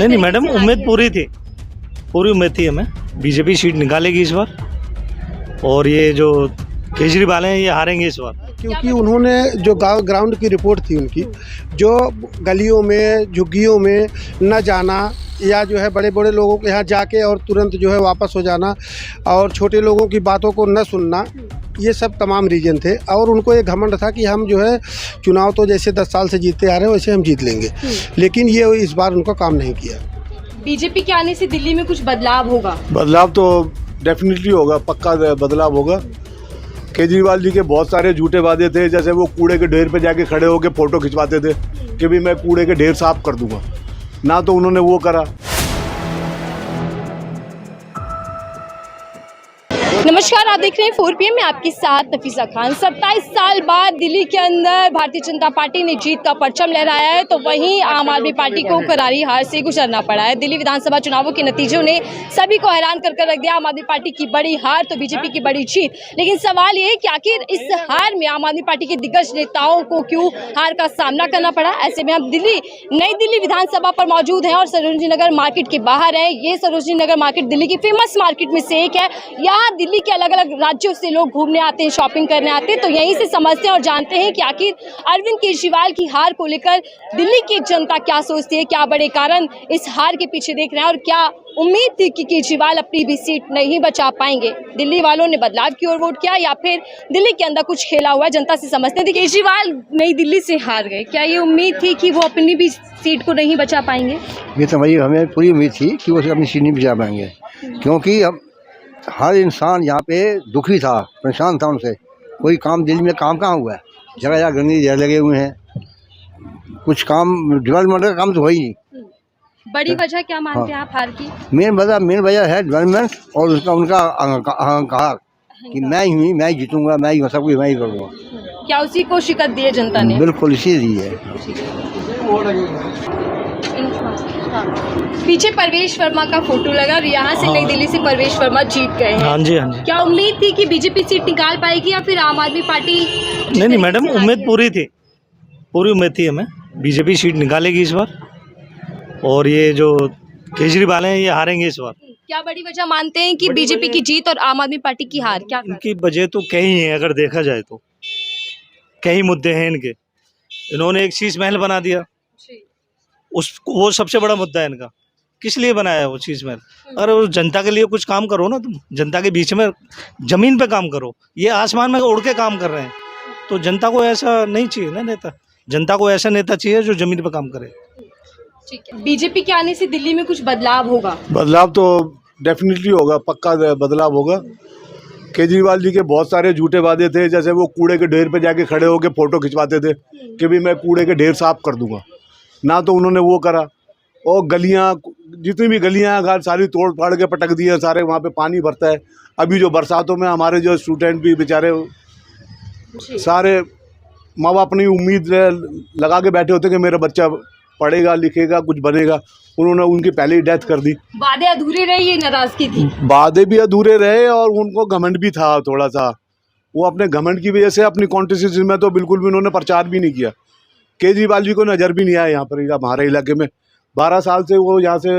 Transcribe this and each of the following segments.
नहीं मैडम, उम्मीद पूरी उम्मीद थी हमें। बीजेपी सीट निकालेगी इस बार, और ये जो केजरीवाल हैं ये हारेंगे इस बार, क्योंकि उन्होंने जो ग्राउंड की रिपोर्ट थी उनकी, जो गलियों में झुग्गियों में न जाना, या जो है बड़े बड़े लोगों के यहाँ जाके और तुरंत जो है वापस हो जाना, और छोटे लोगों की बातों को न सुनना, ये सब तमाम रीजन थे। और उनको एक घमंड था कि हम जो है चुनाव तो जैसे 10 साल से जीतते आ रहे हैं वैसे हम जीत लेंगे, लेकिन ये इस बार उनको काम नहीं किया। बीजेपी के आने से दिल्ली में कुछ बदलाव होगा? बदलाव तो डेफिनेटली होगा, पक्का बदलाव होगा। केजरीवाल जी के बहुत सारे झूठे वादे थे, जैसे वो कूड़े के ढेर पे जाके खड़े होकर फोटो खिंचवाते थे कि भी मैं कूड़े के ढेर साफ कर दूंगा, ना तो उन्होंने वो करा। नमस्कार, आप देख रहे हैं 4 PM में आपके साथ नफीसा खान। 27 साल बाद दिल्ली के अंदर भारतीय जनता पार्टी ने जीत का परचम लहराया है, तो वहीं आम आदमी पार्टी को करारी हार से गुजरना पड़ा है। दिल्ली विधानसभा चुनावों के नतीजों ने सभी को हैरान कर रख दिया। आम आदमी पार्टी की बड़ी हार तो बीजेपी की बड़ी जीत, लेकिन सवाल ये है कि आखिर इस हार में आम आदमी पार्टी के दिग्गज नेताओं को क्यों हार का सामना करना पड़ा। ऐसे में हम नई दिल्ली विधानसभा पर मौजूद हैं और सरोजनी नगर मार्केट के बाहर है। ये सरोजनी नगर मार्केट दिल्ली की फेमस मार्केट में से एक है। यहाँ दिल्ली के अलग अलग राज्यों से लोग घूमने आते हैं, शॉपिंग करने आते हैं, तो यहीं से समझते हैं और जानते हैं कि आखिर अरविंद केजरीवाल की हार को लेकर दिल्ली की जनता क्या सोचती है, क्या बड़े कारण इस हार के पीछे देख रहे हैं और क्या उम्मीद थी कि केजरीवाल अपनी भी सीट नहीं बचा पाएंगे। दिल्ली वालों ने बदलाव की ओर वोट किया या फिर दिल्ली के अंदर कुछ खेला हुआ है, जनता से समझते थे। केजरीवाल नई दिल्ली से हार गए, क्या ये उम्मीद थी कि वो अपनी भी सीट को नहीं बचा पाएंगे? ये तो भाई हमें पूरी उम्मीद थी कि वो अपनी सीट नहीं बचा पाएंगे, क्योंकि अब हर इंसान यहाँ पे दुखी था, परेशान था उनसे। कोई काम दिल्ली में काम कहाँ हुआ है, जगह जगह गंदगी ढेर लगे हुए हैं, कुछ काम डेवलपमेंट का काम तो हो ही नहीं। बड़ी वजह क्या मानते हैं आप हार की? मेन वजह है डेवलपमेंट और उनका अहंकार कि मैं ही जीतूंगा, मैं ही सब कुछ मैं ही करूँगा। क्या उसी को शिकस्त दी है जनता ने? बिल्कुल इसी दी है। पीछे परवेश वर्मा का फोटो लगा और यहाँ से नई दिल्ली से परवेश वर्मा जीत गए हैं। हाँ जी हाँ जी। क्या उम्मीद थी कि बीजेपी सीट निकाल पाएगी या फिर आम आदमी पार्टी? नहीं मैडम, उम्मीद पूरी उम्मीद थी हमें। बीजेपी सीट निकालेगी इस बार, और ये जो केजरीवाल हैं ये हारेंगे इस बार। क्या बड़ी वजह मानते हैं कि बीजेपी की जीत और आम आदमी पार्टी की हार? क्या इनकी वजह तो कई है, अगर देखा जाए तो कई मुद्दे हैं इनके। इन्होंने एक शीश महल बना दिया, वो सबसे बड़ा मुद्दा है इनका। किस लिए बनाया वो शीश महल? अरे वो जनता के लिए कुछ काम करो ना, तुम जनता के बीच में जमीन पे काम करो। ये आसमान में उड़ के काम कर रहे हैं, तो जनता को ऐसा नहीं चाहिए ना नेता। जनता को ऐसा नेता चाहिए जो जमीन पे काम करे। ठीक है, बीजेपी के आने से दिल्ली में कुछ बदलाव होगा? बदलाव तो डेफिनेटली होगा, पक्का बदलाव होगा। केजरीवाल जी के बहुत सारे झूठे वादे थे, जैसे वो कूड़े के ढेर पे जाके खड़े होकर फोटो खिंचवाते थे कि भी मैं कूड़े के ढेर साफ कर दूंगा, ना तो उन्होंने वो करा। और गलियां, जितनी भी गलियां सारी तोड़ फाड़ के पटक दी है, सारे वहाँ पे पानी भरता है। अभी जो बरसातों में हमारे जो स्टूडेंट भी बेचारे सारे माँ बाप अपनी उम्मीद लगा के बैठे होते कि मेरा बच्चा पढ़ेगा लिखेगा कुछ बनेगा, उन्होंने उनकी पहले ही डेथ कर दी। वादे अधूरे रहे, ये नाराजगी थी। वादे भी अधूरे रहे और उनको घमंड भी था थोड़ा सा। वो अपने घमंड की वजह से अपनी कॉन्स्टिट्यूंसी में तो बिल्कुल भी उन्होंने प्रचार भी नहीं किया। केजरीवाल जी को नज़र भी नहीं आया यहाँ पर, हमारे इलाके में 12 साल से वो यहाँ से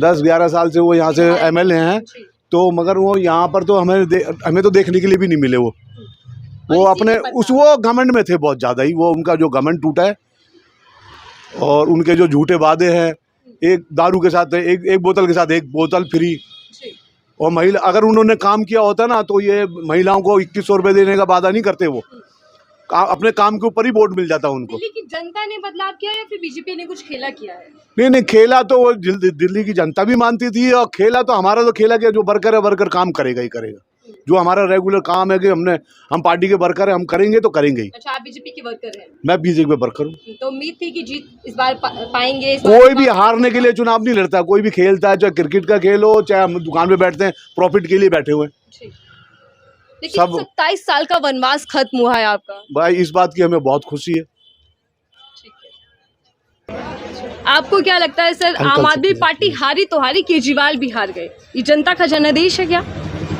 10-11 साल से वो यहाँ से MLA हैं, तो मगर वो यहाँ पर तो हमें तो देखने के लिए भी नहीं मिले। वो अपने वो घमंड में थे बहुत ज़्यादा ही। वो उनका जो घमंड टूटा है और उनके जो झूठे वादे हैं, एक दारू के साथ एक बोतल के साथ एक बोतल फ्री, और महिला अगर उन्होंने काम किया होता ना तो ये महिलाओं को 2100 रुपये देने का वादा नहीं करते। वो अपने काम के ऊपर ही वोट मिल जाता उनको। दिल्ली की जनता ने बदलाव किया या फिर बीजेपी ने कुछ खेला किया है? नहीं खेला तो वो दिल्ली की जनता भी मानती थी, और खेला तो हमारा तो खेला कि जो वर्कर है वर्कर काम करेगा ही करेगा। जो हमारा रेगुलर काम है कि हम पार्टी के वर्कर हैं, हम करेंगे तो करेंगे ही। अच्छा, आप बीजेपी के वर्कर हैं? मैं बीजेपी के वर्कर हूँ। तो उम्मीद थी कि जीत इस बार पाएंगे? कोई भी हारने के लिए चुनाव नहीं लड़ता, कोई भी खेलता है, चाहे क्रिकेट का खेल हो, चाहे हम दुकान पे बैठते हैं प्रॉफिट के लिए बैठे हुए हैं। लेकिन 27 साल का वनवास खत्म हुआ है आपका। भाई इस बात की हमें बहुत खुशी है। आपको क्या लगता है सर, आम आदमी पार्टी हारी तो हारी, केजरीवाल भी हार गए, ये जनता का जनादेश है क्या?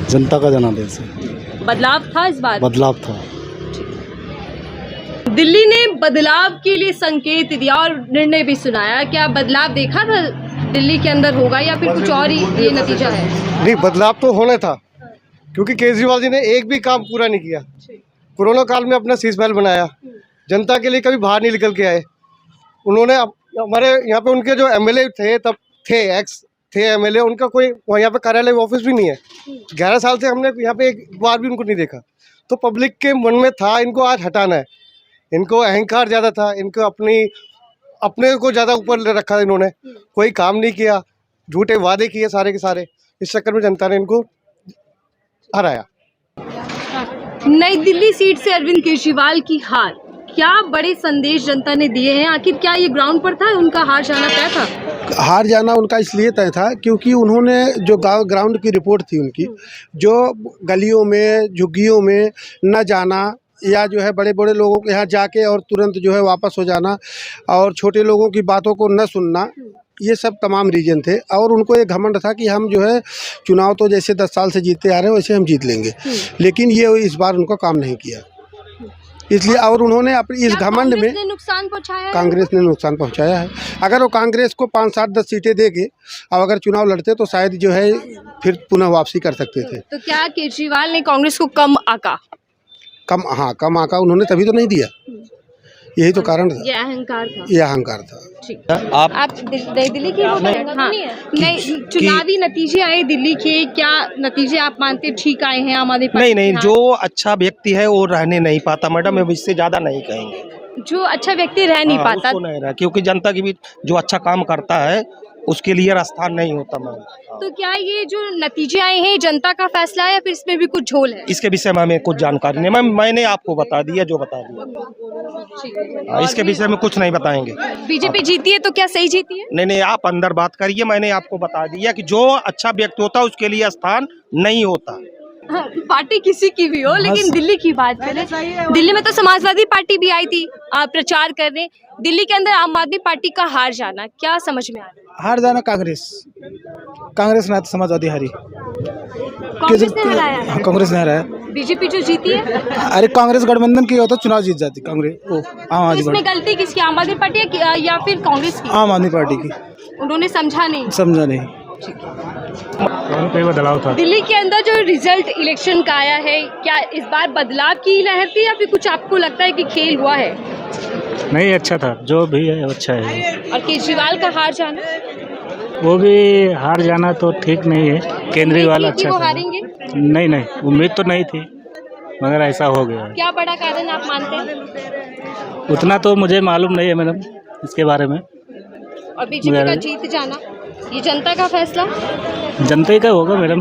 जनता का जनादेश है। बदलाव था इस बार? बदलाव था। दिल्ली ने बदलाव के लिए संकेत दिया और निर्णय भी सुनाया। क्या बदलाव देखा था दिल्ली के अंदर होगा या फिर कुछ और ही ये नतीजा है? नहीं, बदलाव तो होना था क्योंकि केजरीवाल जी ने एक भी काम पूरा नहीं किया। कोरोना काल में अपना शीश महल बनाया, जनता के लिए कभी बाहर नहीं निकल के आए। उन्होंने हमारे यहाँ पे उनके जो एमएलए थे तब थे एमएलए, उनका कोई यहाँ पे कार्यालय ऑफिस भी नहीं है। 11 साल से हमने यहाँ पे एक बार भी उनको नहीं देखा। तो पब्लिक के मन में था इनको आज हटाना है। इनको अहंकार ज़्यादा था, इनको अपने को ज़्यादा ऊपर रखा इन्होंने, कोई काम नहीं किया, झूठे वादे किए सारे के सारे। इस चक्कर में जनता ने इनको हराया। नई दिल्ली सीट से अरविंद केजरीवाल की हार, क्या बड़े संदेश जनता ने दिए हैं? आखिर क्या ये ग्राउंड पर था, उनका हार जाना तय था? हार जाना उनका इसलिए तय था क्योंकि उन्होंने जो ग्राउंड की रिपोर्ट थी उनकी, जो गलियों में झुग्गियों में न जाना या जो है बड़े बड़े लोगों के यहाँ जाके और तुरंत जो है वापस हो जाना और छोटे लोगों की बातों को न सुनना, ये सब तमाम रीजन थे। और उनको एक घमंड था कि हम जो है चुनाव तो जैसे 10 साल से जीतते आ रहे हैं वैसे हम जीत लेंगे, लेकिन ये इस बार उनका काम नहीं किया इसलिए। और उन्होंने अपनी इस घमंड में नुकसान पहुंचाया, कांग्रेस ने नुकसान पहुंचाया है। अगर वो कांग्रेस को 5, 7, 10 सीटें देके अब अगर चुनाव लड़ते तो शायद जो है फिर पुनः वापसी कर सकते थे। तो क्या केजरीवाल ने कांग्रेस को कम आका? कम आका उन्होंने तभी तो नहीं दिया, यही तो कारण था। ये अहंकार था। ये अहंकार था। ठीक। आप नई दिल्ली की? हाँ, नहीं, चुनावी नतीजे आए दिल्ली के, क्या नतीजे आप मानते ठीक आए हैं आम आदमी पार्टी? नहीं, जो अच्छा व्यक्ति है वो रहने नहीं पाता मैडम, अब इससे ज्यादा नहीं कहेंगे। जो अच्छा व्यक्ति रह नहीं पाता, उसको नहीं रहा, क्योंकि जनता की भी जो अच्छा काम करता है उसके लिए रास्ता नहीं होता मैम। तो क्या ये जो नतीजे आए हैं जनता का फैसला है या फिर इसमें भी कुछ झोल है? इसके विषय में हमें कुछ जानकारी नहीं मैम, मैंने आपको बता दिया जो बता दिया। इसके विषय में कुछ नहीं बताएंगे। बीजेपी जीती है तो क्या सही जीती है? नहीं, आप अंदर बात करिए, मैंने आपको बता दिया कि जो अच्छा व्यक्ति होता है उसके लिए स्थान नहीं होता। पार्टी किसी की भी हो, लेकिन दिल्ली की बात करें, दिल्ली में तो समाजवादी पार्टी भी आई थी प्रचार करने। दिल्ली के अंदर आम आदमी पार्टी का हार जाना क्या समझ में आ रहा है? हार जाना कांग्रेस ना समाजवादी हारी। कांग्रेस ने हराया? कांग्रेस ने हराया। बीजेपी जो जीती है? अरे कांग्रेस गठबंधन की होता चुनाव जीत जाती कांग्रेस। आम आदमी इसमें गलती किसकी, आम आदमी पार्टी या फिर कांग्रेस की? आम आदमी पार्टी की। उन्होंने समझा नहीं। बदलाव था दिल्ली के अंदर जो रिजल्ट इलेक्शन का आया है, क्या इस बार बदलाव की लहर थी या फिर कुछ आपको लगता है कि खेल हुआ है? नहीं, अच्छा था, जो भी है अच्छा है। और केजरीवाल का हार जाना, वो भी हार जाना तो ठीक नहीं है। केजरीवाल अच्छा वो था। हारेंगे? नहीं, उम्मीद तो नहीं थी मगर ऐसा हो गया। क्या बड़ा कारण आप मानते हैं? उतना तो मुझे मालूम नहीं है मैडम इसके बारे में। और बीजेपी का जीत जाना ये जनता का फैसला? जनता ही का होगा मैडम।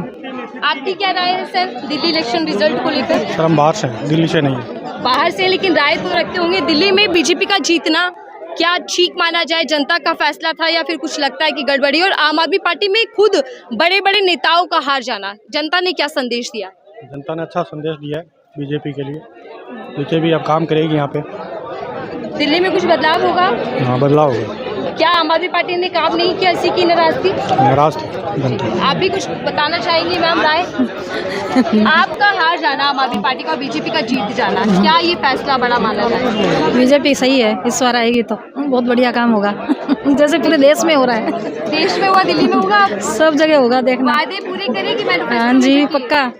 आपकी क्या राय है सर दिल्ली इलेक्शन रिजल्ट को लेकर? सर हम बाहर से, दिल्ली से नहीं। बाहर से, लेकिन राय तो रखते होंगे। दिल्ली में बीजेपी का जीतना क्या ठीक माना जाए, जनता का फैसला था या फिर कुछ लगता है कि गड़बड़ी? और आम आदमी पार्टी में खुद बड़े बड़े नेताओं का हार जाना, जनता ने क्या संदेश दिया? जनता ने अच्छा संदेश दिया है बीजेपी के लिए। बीजेपी अब काम करेगी यहाँ पे। दिल्ली में कुछ बदलाव होगा? हाँ, बदलाव होगा। क्या आम आदमी पार्टी ने काम नहीं किया, इसी की नाराजगी? नाराज थी जनता। आप भी कुछ बताना चाहेंगे मैम राय? आपका हार जाना आम आदमी पार्टी का, बीजेपी का जीत जाना, क्या ये फैसला बड़ा माना जाए? बीजेपी सही है, इस बार आएगी तो बहुत बढ़िया काम होगा। जैसे पूरे देश में हो रहा है। देश में हुआ, दिल्ली में होगा, सब जगह होगा, देखना। वादे पूरे करेगी मैडम? हाँ जी, पक्का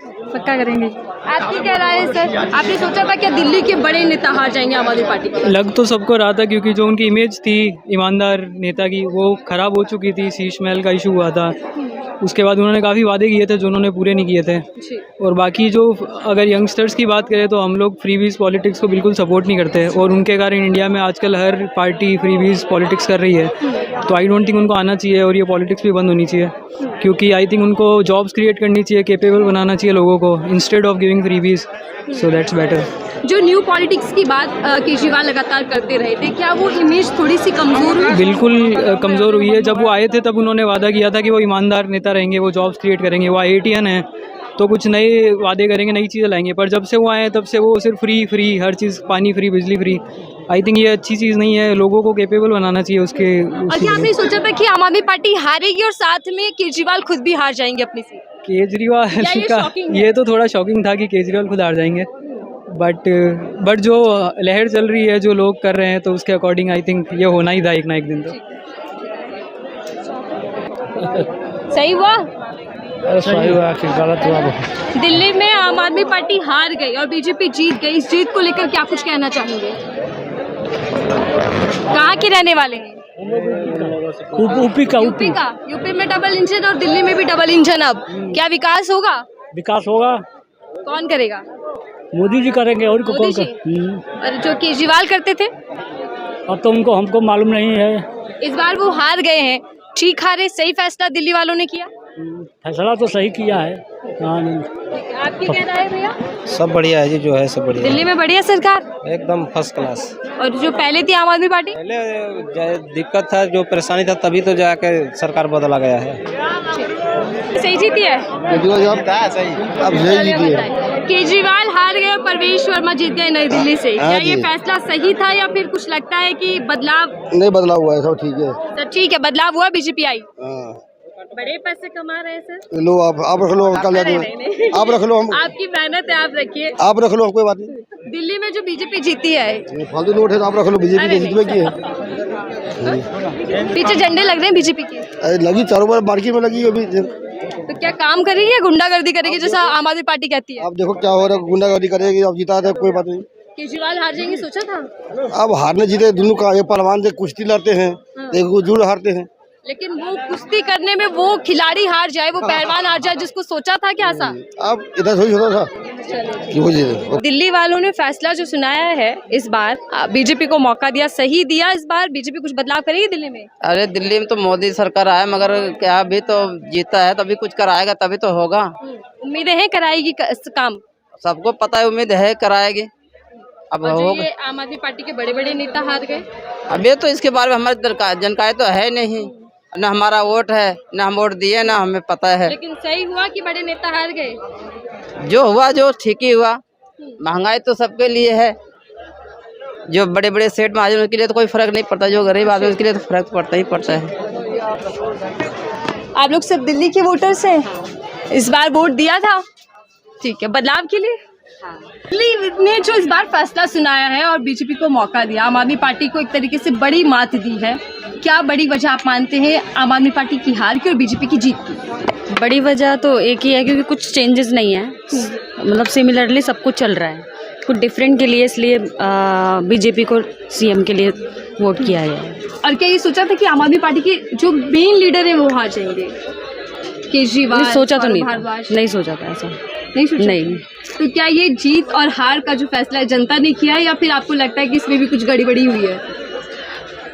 करेंगे। आपकी क्या राय है सर? आपने सोचा था क्या दिल्ली के बड़े नेता हार जाएंगे आम आदमी पार्टी के? लग तो सबको रहा था क्योंकि जो उनकी इमेज थी ईमानदार नेता की वो ख़राब हो चुकी थी। शीश महल का इशू हुआ था, उसके बाद उन्होंने काफ़ी वादे किए थे जो उन्होंने पूरे नहीं किए थे। और बाकी जो अगर यंगस्टर्स की बात करें तो हम लोग फ्रीबीज पॉलिटिक्स को बिल्कुल सपोर्ट नहीं करते और उनके कारण इंडिया में आजकल हर पार्टी फ्रीबीज पॉलिटिक्स कर रही है। तो आई डोंट थिंक उनको आना चाहिए और ये पॉलिटिक्स भी बंद होनी चाहिए, क्योंकि आई थिंक उनको जॉब्स क्रिएट करनी चाहिए, कैपेबल बनाना चाहिए लोगों को instead of giving freebies. So that's better. जो न्यू पॉलिटिक्स की बात केजरीवाल लगातार करते रहे थे, क्या वो इमेज थोड़ी सी कमजोर हुई? बिल्कुल कमज़ोर हुई है। जब वो आए थे तब उन्होंने वादा किया था कि वो ईमानदार नेता रहेंगे, वो जॉब्स क्रिएट करेंगे, वो IITian है तो कुछ नए वादे करेंगे, नई चीज़ें लाएंगे। पर जब से वो आए तब से वो सिर्फ फ्री हर चीज़, पानी फ्री, बिजली फ्री। आई थिंक ये अच्छी चीज़ नहीं है, लोगों को कैपेबल बनाना चाहिए उसके। और क्या आपने सोचा था कि आम आदमी पार्टी हारेगी और साथ में केजरीवाल खुद भी हार जाएंगे अपनी सीट? केजरीवाल का ये तो थोड़ा शॉकिंग था कि केजरीवाल खुद हार जाएंगे। बट जो लहर चल रही है, जो लोग कर रहे हैं, तो उसके अकॉर्डिंग आई थिंक ये होना ही था एक ना एक दिन तो। सही हुआ? सही हुआ कि गलत हुआ? दिल्ली में आम आदमी पार्टी हार गई और बीजेपी जीत गई। इस जीत को लेकर क्या कुछ कहना चाहेंगे? कहाँ के रहने वाले हैं? यूपी का। यूपी में डबल इंजन और दिल्ली में भी डबल इंजन। अब क्या विकास होगा? विकास होगा, कौन करेगा? मोदी जी करेंगे और मोदी जी? और जो केजरीवाल करते थे? अब तो हमको मालूम नहीं है। इस बार वो हार गए हैं, ठीक हारे। सही फैसला दिल्ली वालों ने किया? फैसला तो सही किया है। आपकी क्या राय है भैया? सब बढ़िया है जी, जो है सब बढ़िया। दिल्ली में बढ़िया सरकार, एकदम फर्स्ट क्लास। और जो पहले थी आम आदमी पार्टी? पहले दिक्कत था, जो परेशानी था, तभी तो जाके सरकार बदला गया है। सही जीती है? केजरीवाल हार गए, परवेश वर्मा जीत गए नई दिल्ली से। क्या ये फैसला सही था या फिर कुछ लगता है कि बदलाव? नहीं, बदलाव हुआ है, सब ठीक है। तो ठीक है, बदलाव हुआ, बीजेपी आई। बड़े पैसे कमा रहे हैं सर। लो आप रख लो, आप रख लो, हम आपकी मेहनत है, आप रखिए। आप रख लो, कोई बात नहीं। दिल्ली में जो बीजेपी जीती है, फालतू नोट है तो आप रख लो, बीजेपी के जीतने की है। पीछे झंडे लग रहे हैं बीजेपी के। लगी चारों बार मार्केट में लगी अभी। तो क्या काम करेगी या गुंडागर्दी करेगी जैसा आम आदमी पार्टी कहती है? अब देखो क्या हो रहा है, गुंडागर्दी करेगी। अब जीता था, कोई बात नहीं। केजरीवाल हार जाएंगे सोचा था? अब हारने जीते दोनों का, ये पहलवान से कुश्ती लड़ते हैं, एक जुड़ हारते हैं। लेकिन वो कुश्ती करने में वो खिलाड़ी हार जाए, वो पहलवान हार जाए, जिसको सोचा था क्या ऐसा? अब इधर थोड़ी सोचा था कि वो जीते। दिल्ली वालों ने फैसला जो सुनाया है इस बार, बीजेपी को मौका दिया, सही दिया। इस बार बीजेपी कुछ बदलाव करेगी दिल्ली में? अरे दिल्ली में तो मोदी सरकार आया, मगर क्या अभी तो जीता है, तभी कुछ कराएगा, तभी तो होगा। उम्मीदें हैं कराएगी काम? सबको पता है, उम्मीद है कराएगी। अब होगा। ये आम आदमी पार्टी के बड़े बड़े नेता हार गए, अभी तो इसके बारे में हमारी जानकारी तो है नहीं, न हमारा वोट है, न हम वोट दिए, न हमें पता है। लेकिन सही हुआ कि बड़े नेता हार गए? जो हुआ जो ठीक ही हुआ। महंगाई तो सबके लिए है, जो बड़े बड़े सेठ महाजन के लिए तो कोई फर्क नहीं पड़ता, जो गरीब आदमी के लिए तो फर्क पड़ता ही पड़ता है। आप लोग सब दिल्ली के वोटर्स हैं, इस बार वोट दिया था? ठीक है, बदलाव के लिए। दिल्ली ने जो इस बार फैसला सुनाया है और बीजेपी को मौका दिया, आम आदमी पार्टी को एक तरीके से बड़ी मात दी है, क्या बड़ी वजह आप मानते हैं आम आदमी पार्टी की हार की और बीजेपी की जीत की? बड़ी वजह तो एक ही है, क्योंकि कुछ चेंजेस नहीं है, मतलब सिमिलरली सब कुछ चल रहा है, कुछ डिफरेंट के लिए, इसलिए बीजेपी को सीएम के लिए वोट किया है। और क्या ये सोचा था कि आम आदमी पार्टी के जो मेन लीडर है वो हार जाएंगे? केजरीवाल सोचा तो नहीं सोचा था ऐसा, नहीं सोचा? नहीं। तो क्या ये जीत और हार का जो फैसला है जनता ने किया है या फिर आपको लगता है कि इसमें भी कुछ गड़बड़ी हुई है?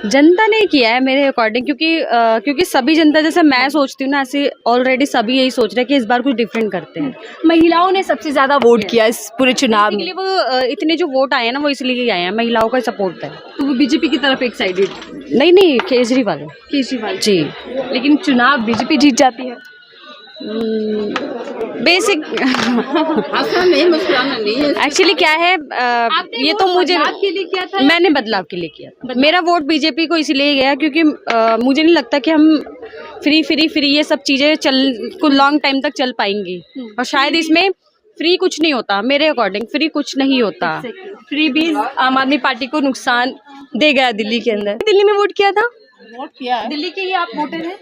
जनता ने किया है मेरे अकॉर्डिंग, क्योंकि सभी जनता, जैसे मैं सोचती हूँ ना, ऐसे ऑलरेडी सभी यही सोच रहे हैं कि इस बार कुछ डिफरेंट करते हैं। महिलाओं ने सबसे ज्यादा वोट किया इस पूरे चुनाव में। वो इतने जो वोट आए हैं ना, वो इसलिए आए हैं, महिलाओं का सपोर्ट है। तो वो बीजेपी की तरफ एक साइडेड? नहीं, केजरीवाल जी। लेकिन चुनाव बीजेपी जीत जाती है। बेसिक एक्चुअली क्या है, ये तो मुझे के लिए किया था? मैंने बदलाव के लिए किया था। मेरा वोट बीजेपी को इसलिए गया क्योंकि मुझे नहीं लगता कि हम फ्री ये सब चीज़ें कुछ लॉन्ग टाइम तक चल पाएंगी, और शायद इसमें फ्री कुछ नहीं होता। मेरे अकॉर्डिंग फ्री कुछ नहीं होता। फ्री भी आम आदमी पार्टी को नुकसान दे गया दिल्ली के अंदर। दिल्ली में वोट किया था? वोट किया है। दिल्ली के ये आप वोटर हैं?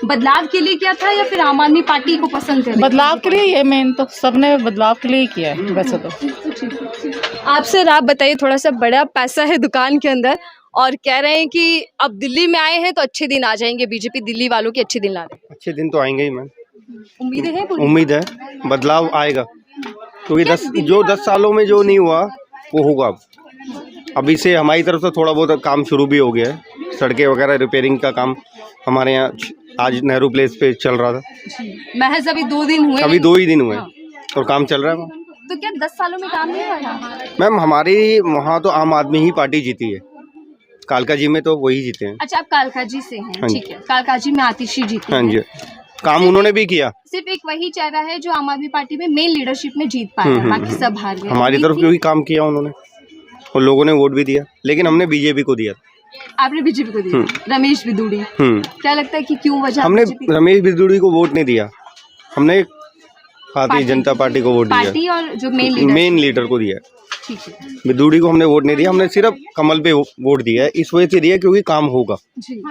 बदलाव के लिए किया था या फिर आम आदमी पार्टी को पसंद कर? बदलाव के लिए, ये मेन तो सबने बदलाव के लिए ही किया है वैसे तो। आप सर, आप बताइए, थोड़ा सा बड़ा पैसा है दुकान के अंदर और कह रहे हैं कि अब दिल्ली में आए हैं तो अच्छे दिन आ जाएंगे, बीजेपी दिल्ली वालों के अच्छे दिन ला रहे। अच्छे दिन तो आएंगे ही मैम, उम्मीद है बदलाव आएगा, क्योंकि 10 सालों में जो नहीं हुआ वो होगा। अभी से हमारी तरफ से थोड़ा बहुत काम शुरू भी हो गया है, सड़कें वगैरह रिपेयरिंग का काम हमारे यहाँ आज नेहरू प्लेस पे चल रहा था। महज अभी 2 दिन हुए? अभी 2 ही दिन हुए और काम चल रहा है। तो क्या 10 सालों में काम नहीं हुआ? मैम हमारी वहाँ तो आम आदमी ही पार्टी जीती है, कालका जी में तो वही जीते हैं। अच्छा, आप कालका जी से हैं, ठीक है। कालका जी में आतिशी जीती है। हाँ जी, काम उन्होंने भी किया। सिर्फ एक वही चेहरा है जो आम आदमी पार्टी में मेन लीडरशिप में जीत पाया, बाकी सब हार गए। हमारी तरफ क्योंकि काम किया उन्होंने और लोगों ने वोट भी दिया, लेकिन हमने बीजेपी को दिया। आपने बीजेपी को दिया? रमेश बिदूड़ी। क्या लगता है कि क्यों वजह? हमने रमेश बिदूड़ी को वोट नहीं दिया, हमने भारतीय जनता पार्टी को वोट दिया, पार्टी और जो मेन लीडर को दिया। ठीक है दूड़ी को हमने वोट नहीं दिया, हमने सिर्फ कमल पे वोट दिया है। इस वजह से दिया क्योंकि काम होगा। जी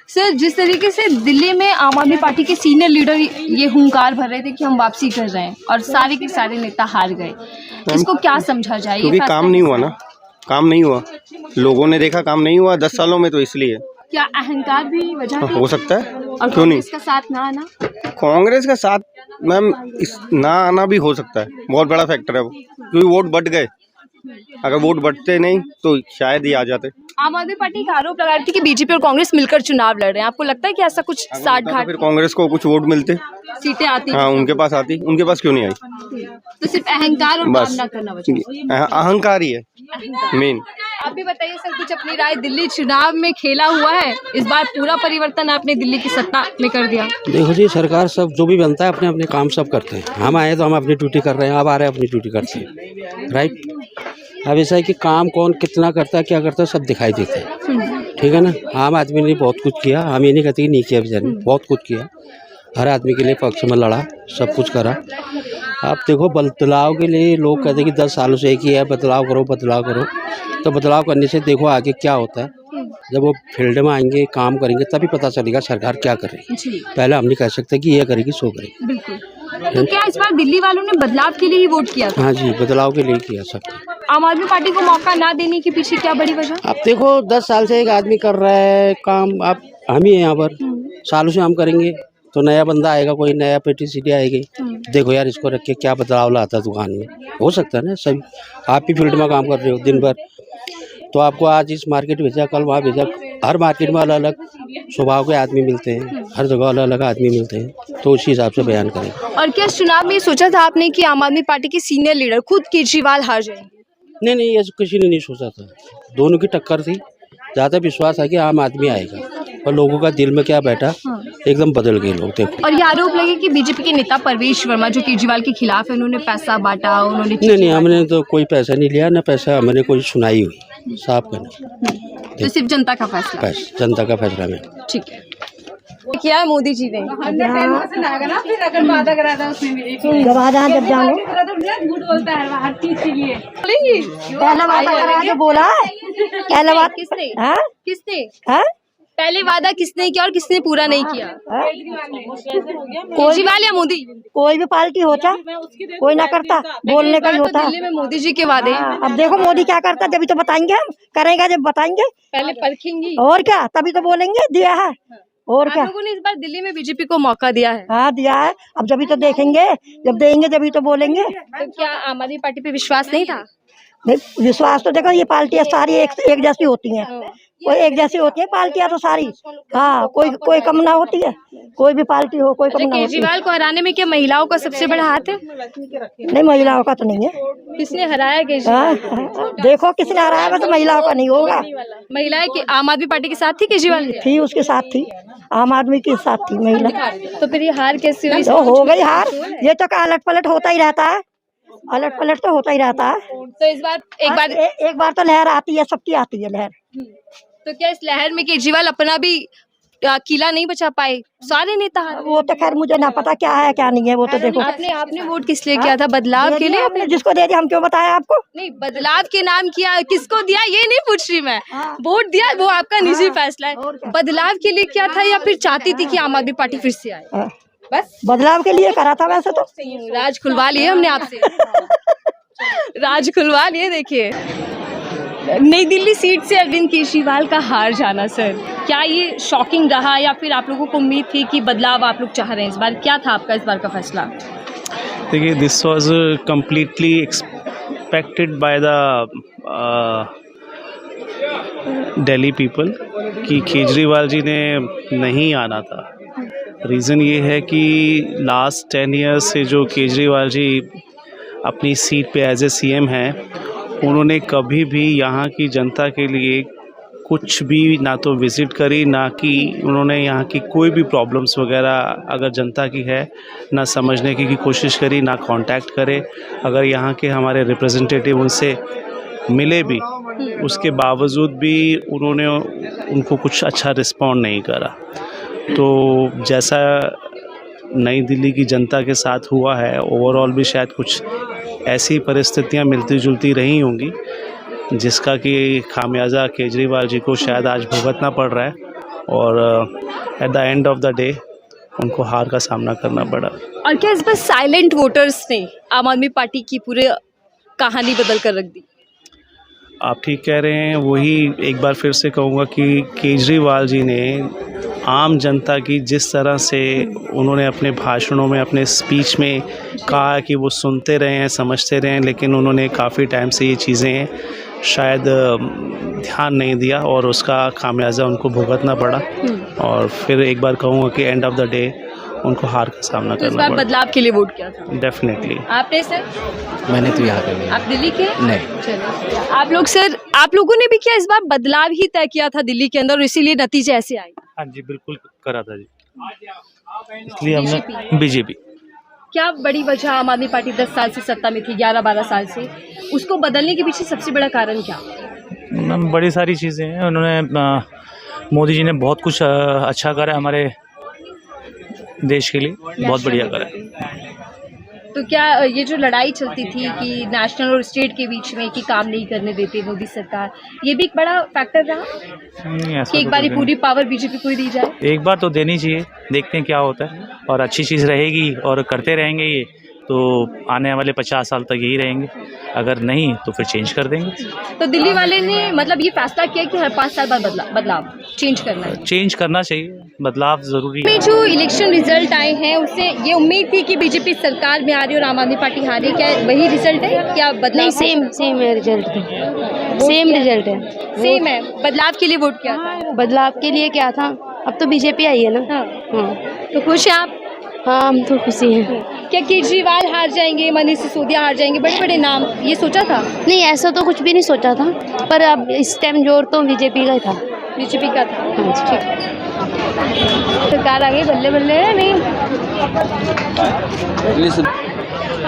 सर, जिस तरीके से दिल्ली में आम आदमी पार्टी के सीनियर लीडर ये हुंकार भर रहे थे कि हम वापसी कर रहे हैं और सारे के सारे नेता हार गए, इसको क्या समझा जाए? क्योंकि काम नहीं हुआ ना, काम नहीं हुआ, लोगों ने देखा काम नहीं हुआ 10 सालों में, तो इसलिए। क्या अहंकार भी वजह है? हो सकता है, और क्यों नहीं। कांग्रेस का साथ ना आना? कांग्रेस का साथ मैम ना आना भी हो सकता है, बहुत बड़ा फैक्टर है वो, क्योंकि वोट बढ़ गए। अगर वोट बढ़ते नहीं तो शायद ही आ जाते। आम आदमी पार्टी का आरोप लगा रही थी कि बीजेपी और कांग्रेस मिलकर चुनाव लड़ रहे हैं, आपको लगता है कि ऐसा कुछ साठ घाट फिर कांग्रेस को कुछ वोट मिलते, सीटें आती? हाँ उनके पास आती, उनके पास क्यों नहीं आई? तो सिर्फ अहंकार और बस काम ना करना वजह। अहंकार ही है मेन। आप भी बताइए सर, कुछ अपनी राय, दिल्ली चुनाव में खेला हुआ है, इस बार पूरा परिवर्तन आपने दिल्ली की सत्ता में कर दिया। देखो जी, सरकार सब जो भी बनता है अपने अपने काम सब करते हैं। हम आए तो हम अपनी ड्यूटी कर रहे हैं, अब आ रहे हैं अपनी ड्यूटी करते हैं, राइट। अब ऐसा है कि काम कौन कितना करता है, क्या करता है, सब दिखाई देता है, ठीक है ना। आम आदमी ने बहुत कुछ किया, हम ये नहीं कहते कि नहीं किया, बेचारे बहुत कुछ किया, हर आदमी के लिए पक्ष में लड़ा, सब कुछ करा। आप देखो बदलाव के लिए लोग कहते हैं कि 10 सालों से एक ही है, बदलाव करो बदलाव करो, तो बदलाव करने से देखो आगे क्या होता है। जब वो फील्ड में आएंगे, काम करेंगे, तभी पता चलेगा सरकार क्या कर रही है। पहले हम नहीं कह सकते कि ये करेगी सो करेगी। बिल्कुल। तो क्या इस बार दिल्ली वालों ने बदलाव के लिए ही वोट किया था? हाँ जी, बदलाव के लिए किया सब। आम आदमी पार्टी को मौका ना देने के पीछे क्या बड़ी वजह? अब देखो 10 साल से एक आदमी कर रहा है काम, अब हम ही हैं यहाँ पर, सालों से हम करेंगे तो नया बंदा आएगा, कोई नया पेटी सीटी आएगी, देखो यार इसको रख के क्या बदलाव लाता है दुकान में। हो सकता है ना, सभी आप भी फील्ड में काम कर रहे हो दिन भर, तो आपको आज इस मार्केट भेजा, कल वहाँ भेजा, हर मार्केट में अलग अलग स्वभाव के आदमी मिलते हैं, हर जगह अलग अलग आदमी मिलते हैं, तो उसी हिसाब से बयान करें। और क्या इस चुनाव में सोचा था आपने कि आम आदमी पार्टी के सीनियर लीडर खुद केजरीवाल हार जाएंगे? नहीं, ये किसी ने नहीं सोचा था, दोनों की टक्कर थी। ज़्यादा विश्वास है कि आम आदमी आएगा, और लोगों का दिल में क्या बैठा, एकदम बदल गए लोग, देखो। और ये आरोप लगे कि बीजेपी के नेता परवेश वर्मा जो केजरीवाल के खिलाफ है, उन्होंने पैसा बांटा, उन्होंने। नहीं, हमने तो कोई पैसा नहीं लिया, ना पैसा हमने कोई सुनाई हुई, साफ करना। तो सिर्फ जनता का फैसला? जनता का फैसला में। ठीक है। किया है मोदी जी ने? जब आ जाए जब जानो झूठ बोलता है हर चीज के लिए। बोलेंगी पहला वादा करा के बोला है, पहला वादा किसने? किसने? पहले वादा किसने किया और किसने पूरा नहीं किया? केजरीवाल या मोदी? कोई भी पार्टी होता, कोई ना करता, बोलने का ही होता। दिल्ली में मोदी जी के वादे। अब देखो मोदी क्या करता, जब तो बताएंगे, हम करेगा जब बताएंगे, पहले परखेंगे और क्या, तभी तो बोलेंगे दिया है। और क्या, लोगों ने इस बार दिल्ली में बीजेपी को मौका दिया है? हाँ दिया है, अब जब तो देखेंगे, जब देंगे जब तो बोलेंगे। तो क्या आम आदमी पार्टी पे विश्वास नहीं था? विश्वास तो देखो, ये पार्टियां सारी एक जैसी होती हैं, कोई एक जैसी होती है पार्टियां तो सारी। हाँ, कोई कम ना होती है, कोई भी पार्टी हो कोई कम ना होती है। केजरीवाल को हराने में क्या महिलाओं का सबसे बड़ा हाथ है? नहीं, महिलाओं का तो नहीं है। किसने हराया केजरीवाल? देखो किसने हराया, बस महिलाओं का नहीं होगा। महिलाएं आम आदमी पार्टी के साथ थी, केजरीवाल थी, उसके साथ थी, आम आदमी के साथ थी महिला। तो फिर ये हार कैसे हुई? तो हो गई हार, ये तो अलट पलट होता ही रहता है, अलट पलट तो होता ही रहता है। तो इस बार एक बार तो लहर आती है, सबकी आती है लहर। तो क्या इस लहर में केजरीवाल अपना भी किला नहीं बचा पाए? सारे नेता वो तो खैर मुझे ना पता क्या है क्या नहीं है, वो तो देखो। आपने वोट किस लिए किया था? बदलाव के लिए? आपने जिसको दे दिया, हम क्यों बताया आपको? नहीं, बदलाव के नाम किया, किसको दिया ये नहीं पूछ रही मैं। वोट दिया वो आपका निजी फैसला है, बदलाव के लिए क्या था, या फिर चाहती थी कि आम आदमी पार्टी फिर से आए? बस बदलाव के लिए करा था वैसे तो। राज खुलवा लिए हमने आपसे। राज खुलवा लिए। देखिए, नई दिल्ली सीट से अरविंद केजरीवाल का हार जाना, सर क्या ये शॉकिंग रहा, या फिर आप लोगों को उम्मीद थी कि बदलाव आप लोग चाह रहे हैं इस बार? क्या था आपका इस बार का फैसला? देखिए, this was completely expected by the Delhi people कि केजरीवाल जी ने नहीं आना था। रीज़न ये है कि लास्ट 10 ईयर्स से जो केजरीवाल जी अपनी सीट पे एज ए CM हैं, उन्होंने कभी भी यहाँ की जनता के लिए कुछ भी ना तो विज़िट करी, ना कि उन्होंने यहाँ की कोई भी प्रॉब्लम्स वगैरह अगर जनता की है ना समझने की कोशिश करी, ना कांटेक्ट करे। अगर यहाँ के हमारे रिप्रेजेंटेटिव उनसे मिले भी, उसके बावजूद भी उन्होंने उनको कुछ अच्छा रिस्पॉन्ड नहीं करा। तो जैसा नई दिल्ली की जनता के साथ हुआ है, ओवरऑल भी शायद कुछ ऐसी परिस्थितियां मिलती जुलती रही होंगी जिसका कि खामियाजा केजरीवाल जी को शायद आज भुगतना पड़ रहा है और at the end of the day उनको हार का सामना करना पड़ा। और क्या इस बार साइलेंट वोटर्स ने आम आदमी पार्टी की पूरी कहानी बदल कर रख दी? आप ठीक कह रहे हैं। वही एक बार फिर से कहूँगा कि केजरीवाल जी ने आम जनता की जिस तरह से उन्होंने अपने भाषणों में, अपने स्पीच में कहा कि वो सुनते रहे हैं, समझते रहे हैं, लेकिन उन्होंने काफ़ी टाइम से ये चीज़ें शायद ध्यान नहीं दिया और उसका खामियाजा उनको भुगतना पड़ा। और फिर एक बार कहूँगा कि एंड ऑफ द डे उनको हार का सामना तो इस करना बार पड़ा। बदलाव के लिए वोट किया था? डेफिनेटली। आपने सर? मैंने तो यहाँ पे आप दिल्ली के? नहीं। चलो आप लोग सर, आप लोगों ने भी क्या इस बार बदलाव ही तय किया था दिल्ली के अंदर और इसीलिए नतीजे ऐसे आए? हाँ जी, बिल्कुल करा था जी, इसलिए हमने बीजेपी। क्या बड़ी वजह आम आदमी पार्टी 10 साल से सत्ता में थी, 11-12 साल से, उसको बदलने के पीछे सबसे बड़ा कारण क्या? बड़ी सारी चीज़ें हैं। उन्होंने मोदी जी ने बहुत कुछ अच्छा करा हमारे देश के लिए, बहुत बढ़िया करा है। तो क्या ये जो लड़ाई चलती थी कि नेशनल और स्टेट के बीच में कि काम नहीं करने देती मोदी सरकार, ये भी एक बड़ा फैक्टर रहा कि एक बार पूरी पावर बीजेपी को ही दी जाए? एक बार तो देनी चाहिए, देखते हैं क्या होता है। और अच्छी चीज़ रहेगी और करते रहेंगे ये तो आने वाले 50 साल तक यही रहेंगे, अगर नहीं तो फिर चेंज कर देंगे। तो दिल्ली वाले ने मतलब ये फैसला किया कि हर 5 साल बाद बदलाव चेंज करना है? चेंज करना चाहिए, बदलाव ज़रूरी है। में जो इलेक्शन रिजल्ट आए हैं उससे ये उम्मीद थी कि बीजेपी सरकार में आ रही और आम आदमी पार्टी हारी, क्या वही रिजल्ट है? क्या बदलाव? सेम है रिजल्ट, सेम रिजल्ट है, सेम है। बदलाव के लिए वोट किया था? बदलाव के लिए क्या था, अब तो बीजेपी आई है ना। हाँ। तो खुश हैं आप? हाँ, हम तो खुशी हैं। क्या केजरीवाल हार जाएंगे, मनीष सिसोदिया हार जाएंगे, बड़े बड़े नाम, ये सोचा था? नहीं, ऐसा तो कुछ भी नहीं सोचा था, पर अब इस टाइम जोर तो बीजेपी का ही था। बीजेपी का था? हाँ, ठीक। सरकार आ गई, बल्ले बल्ले है नहीं?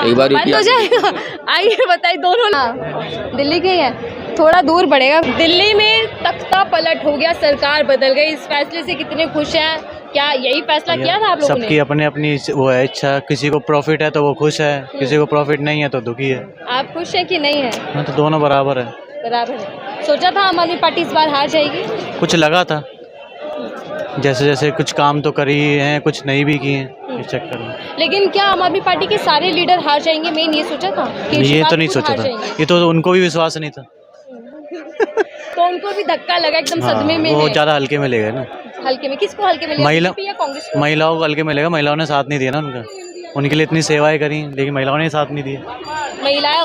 एक बार बंद हो जाएगा। आइए बताइए, दोनों ना दिल्ली के ही हैं, थोड़ा दूर पड़ेगा। दिल्ली में तख्ता पलट हो गया, सरकार बदल गई, इस फैसले से कितने खुश हैं? क्या यही फैसला किया था आप लोगों ने? सबकी अपनी अपनी वो है इच्छा, किसी को प्रॉफिट है तो वो खुश है, किसी को प्रॉफिट नहीं है तो दुखी है। आप खुश हैं कि नहीं है? हाँ, तो दोनों बराबर है। बराबर है। सोचा था आम आदमी पार्टी इस बार हार जाएगी? कुछ लगा था, जैसे जैसे कुछ काम तो कर ही हैं, कुछ नहीं भी किए हैं इस चक्कर में। लेकिन क्या आम आदमी पार्टी के सारे लीडर हार जाएंगे, मेन ये सोचा था? ये तो नहीं सोचा था, ये तो उनको भी विश्वास नहीं था। तो उनको भी धक्का लगा, एकदम सदमे में वो है। ज़्यादा हल्के में ले गए ना। हल्के में? किसको हल्के में लिया? बीजेपी या कांग्रेस को? महिलाओं को हल्के में लेगा, महिलाओं ने साथ नहीं दिया ना उनका, उनके लिए इतनी सेवाएं करी लेकिन महिलाओं ने साथ नहीं दिया। महिलाएं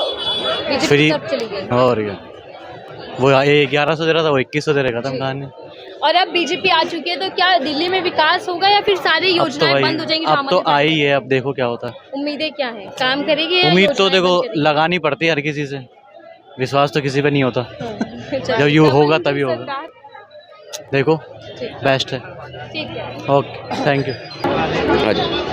बीजेपी फ्री की तरफ चली गई। और क्या, वो 1100 दे रहा था, वो 2100 दे रहा, खत्म कहानी। और अब बीजेपी आ चुकी है, तो क्या दिल्ली में विकास होगा या फिर सारी योजनाएं बंद हो जाएंगी? अब तो आई है, अब देखो क्या होता है। उम्मीदें क्या है, काम करेगी या उम्मीद तो योजनाएं देखो बंद करेगी? लगानी पड़ती है हर किसी से, विश्वास तो किसी पे नहीं होता। चलो, जब यू होगा तभी सरकार। होगा। देखो बेस्ट है। ठीक है, ओके, थैंक यू।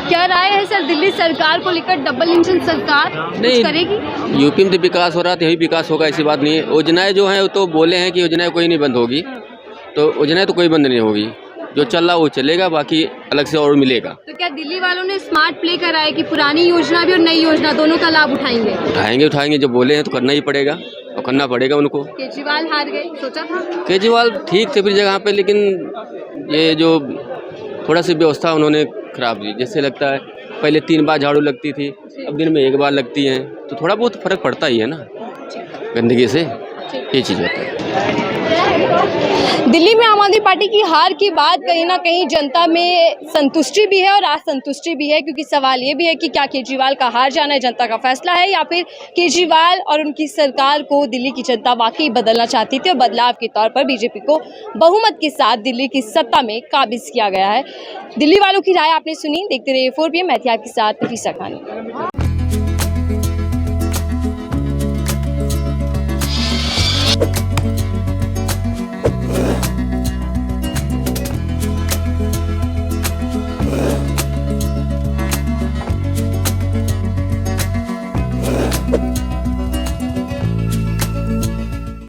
क्या राय है सर दिल्ली सरकार को लेकर? डबल इंजन सरकार कुछ करेगी? यूपी में तो विकास हो रहा था, यही विकास होगा, ऐसी बात नहीं है। योजनाएं जो हैं वो तो बोले हैं कि योजनाएं कोई नहीं बंद होगी, तो योजनाएं तो कोई बंद नहीं होगी, जो चल रहा वो चलेगा, बाकी अलग से और मिलेगा। तो क्या दिल्ली वालों ने स्मार्ट प्ले करा है कि पुरानी योजना भी और नई योजना दोनों का लाभ उठाएंगे? उठाएंगे, जो बोले हैं तो करना ही पड़ेगा और करना पड़ेगा उनको। केजरीवाल हार गए, सोचा था? केजरीवाल ठीक थे फिर जगह पे, लेकिन ये जो थोड़ा सी व्यवस्था उन्होंने खराब दी, जैसे लगता है पहले 3 बार झाड़ू लगती थी, अब दिन में 1 बार लगती है, तो थोड़ा बहुत फर्क पड़ता ही है ना गंदगी से, ये चीज़ होता है। दिल्ली में आम आदमी पार्टी की हार की बात कहीं ना कहीं जनता में संतुष्टि भी है और असंतुष्टि भी है, क्योंकि सवाल ये भी है कि क्या केजरीवाल का हार जाना है जनता का फैसला है या फिर केजरीवाल और उनकी सरकार को दिल्ली की जनता वाकई बदलना चाहती थी और बदलाव के तौर पर बीजेपी को बहुमत के साथ दिल्ली की सत्ता में काबिज किया गया है। दिल्ली वालों की राय आपने सुनी। देखते रहिए 4PM, मैं थी आपके साथ नफीसा खान।